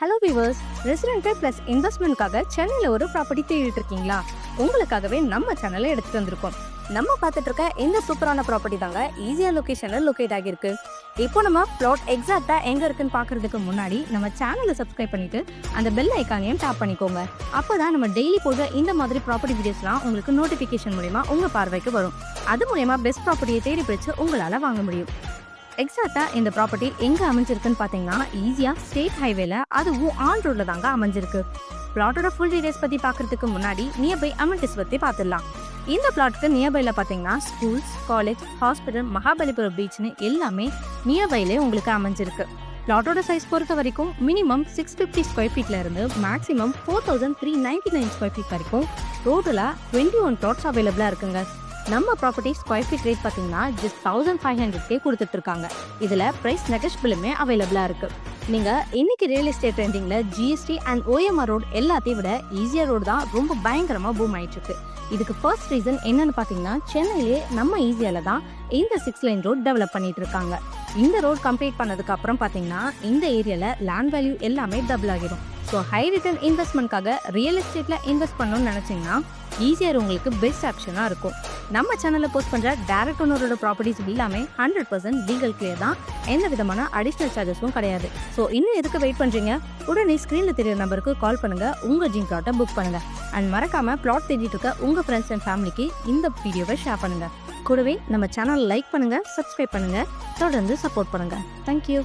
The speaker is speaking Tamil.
ஹலோ வியூவர்ஸ், ரெசிடென்டல் பிளஸ் இன்வெஸ்ட்மெண்ட்காக சென்னையில் ஒரு ப்ராப்பர்ட்டி தேடிட்டு இருக்கீங்களா? உங்களுக்காகவே நம்ம சேனலை எடுத்துட்டு வந்திருக்கோம். நம்ம பார்த்துட்டு இருக்க இந்த சூப்பரான ப்ராப்பர்ட்டி தாங்க ஈஸியாக லொக்கேஷனில் லொக்கேட் ஆகியிருக்கு. இப்போ நம்ம பிளாட் எக்ஸாக்டா எங்க இருக்குன்னு பார்க்கறதுக்கு முன்னாடி நம்ம சேனலை சப்ஸ்கிரைப் பண்ணிட்டு அந்த பெல் ஐக்கானையும் டேப் பண்ணிக்கோங்க. அப்போதான் நம்ம டெய்லி போடுற இந்த மாதிரி ப்ராப்பர்ட்டி வீடியோஸ்லாம் உங்களுக்கு நோட்டிஃபிகேஷன் மூலமா உங்க பார்வைக்கு வரும். அது மூலமா பெஸ்ட் ப்ராப்பர்ட்டியை தேடி பிடிச்சு உங்களால வாங்க முடியும். எக்ஸாக்டா இந்த ப்ராப்பர்ட்டி எங்க அமைஞ்சிருக்குன்னு பாத்தீங்கன்னா ஈஸியா ஸ்டேட் ஹைவேல, அதுவும் ஆன் ரோட்ல தாங்க அமைஞ்சிருக்கு. பிளாட்டோட ஃபுல் டீடைல்ஸ் பத்தி பாக்குறதுக்கு முன்னாடி நியர்பை அமெனிட்டிஸ் பத்தி பாத்துடலாம். இந்த பிளாட்டுக்கு நியர்பைல பாத்தீங்கன்னா ஸ்கூல்ஸ், காலேஜ், ஹாஸ்பிட்டல், மகாபலிபுரம் பீச்னு எல்லாமே நியர்பைலே உங்களுக்கு அமைஞ்சிருக்கு. பிளாட்டோட சைஸ் பொறுத்த வரைக்கும் மினிமம் 650 ஸ்கொயர் ஃபீட்ல இருந்து மேக்ஸிமம் 4399 ஸ்கொயர் ஃபீட் வரைக்கும் டோட்டலா 21 பிளாட்ஸ் அவைலபிளா இருக்குங்க. நம்ம ப்ராப்பர்ட்டி ஸ்கொயர் ஃபீட் ரேட் பார்த்தீங்கன்னா ஜஸ்ட் 1500 கொடுத்துட்டு இருக்காங்க. இதுல பிரைஸ் நெகோஷியபிளுமே அவைலபிளா இருக்கு. நீங்க இன்னைக்கு ரியல் எஸ்டேட் ட்ரெண்டிங்ல ஜிஎஸ்டி அண்ட் ஓஎம்ஆர் ரோடு எல்லாத்தையும் விட ஈஸியா ரோடு தான் ரொம்ப பயங்கரமா பூம் ஆயிட்டு இருக்கு. இதுக்கு ஃபர்ஸ்ட் ரீசன் என்னன்னு பாத்தீங்கன்னா சென்னையிலே நம்ம ஈஸியால தான் இந்த 6 லைன் ரோட் டெவலப் பண்ணிட்டு இருக்காங்க. இந்த ரோட் கம்ப்ளீட் பண்ணதுக்கு அப்புறம் பாத்தீங்கன்னா இந்த ஏரியால லேண்ட் வேல்யூ எல்லாமே டபுள் ஆகிடும். ஸோ ஹை ரிட்டர்ன் இன்வெஸ்ட்மெண்ட்காக ரியல் எஸ்டேட்ல இன்வெஸ்ட் பண்ணணும்னு நினைச்சீங்கன்னா ஈஸியாக உங்களுக்கு பெஸ்ட் ஆப்ஷனாக இருக்கும். நம்ம சேனலில் போஸ்ட் பண்ணுற டேரக்ட் ஓனரோட ப்ராப்பர்ட்டிஸ் எல்லாமே 100% லீகல் கிளியர் தான். எந்த விதமான அடிஷ்னல் சார்ஜஸும் கிடையாது. ஸோ இன்னும் எதுக்கு வெயிட் பண்ணுறீங்க? உடனே ஸ்க்ரீனில் தெரியுற நம்பருக்கு கால் பண்ணுங்க, உங்கள் ட்ரீம் பிளாட்டை புக் பண்ணுங்க. அண்ட் மறக்காம பிளாட் தேடிட்டு இருக்க உங்கள் ஃப்ரெண்ட்ஸ் அண்ட் ஃபேமிலிக்கு இந்த வீடியோவை ஷேர் பண்ணுங்க. கூடவே நம்ம சேனலை லைக் பண்ணுங்க, சப்ஸ்கிரைப் பண்ணுங்க, தொடர்ந்து சப்போர்ட் பண்ணுங்க. தேங்க்யூ.